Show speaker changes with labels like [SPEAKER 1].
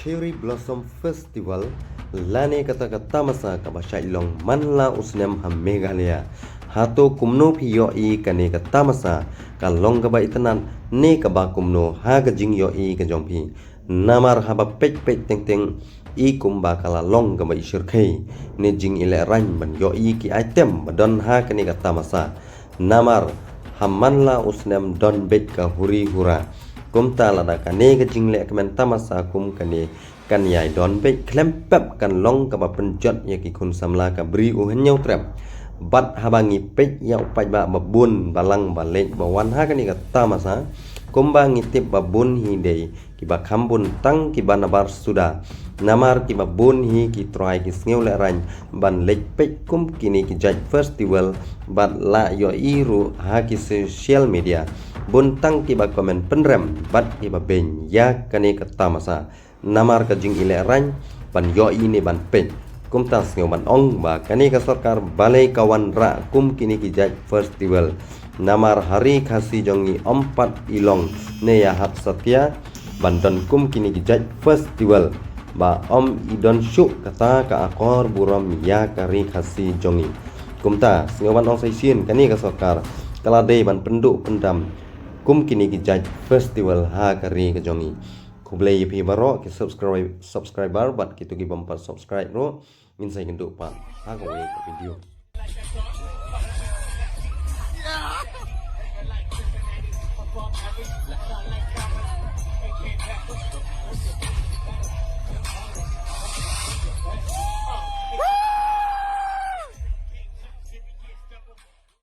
[SPEAKER 1] Cherry Blossom Festival lane kata-kata masa kabasya ilong manla usnem ham Meghalaya hato kumno pi yoi kane kata masa kalong kaba itanan ne kaba kumno ha gajing yoi kajong pi namar haba pek teng teng i kumba kala long kaba isir kai ne jing ile rany ban yoi ki item badon ha kane kata masa namar hamanla usnem don bet ka huri hura kumta lada kane gajing le kemen tamasa kum kane kan yai don be klempep kan long ka penjot ya ki kun samla ka bri u henyau trap bat habangi pek ya upai ba babun balang balek bawan ha kani ka tamasa kumba ngitip babun hi dei ki ba khambun tang ki banabar suda namar ki babun hi ki try ki sneu le ran ban lek pek kum kini ki judge festival bat la yo iru ha ki social media buntang ki ba komen penrem bat ki ba ben ya kani ka tamasa namar ka jing ile ran ban yo ini ban pek kum tas ngeu ban ong ba kani ka sarkar balai kawan ra kum kini ki judge festival namar hari khasi jongi 4 ilong ne ya hak satya bandon kum kini ki judge festival ba om idon syuk kata ka akor buram ya kari khasi jongi kumta ngeu ban ong sai sien kani ka sarkar kala dei ban penduk pendam kum kini ki judge festival ha kari ka jongi kublai pi baro ki subscriber bat kitu ki bumper subscribe ro min sai kenduk pa ha ko video
[SPEAKER 2] Woo!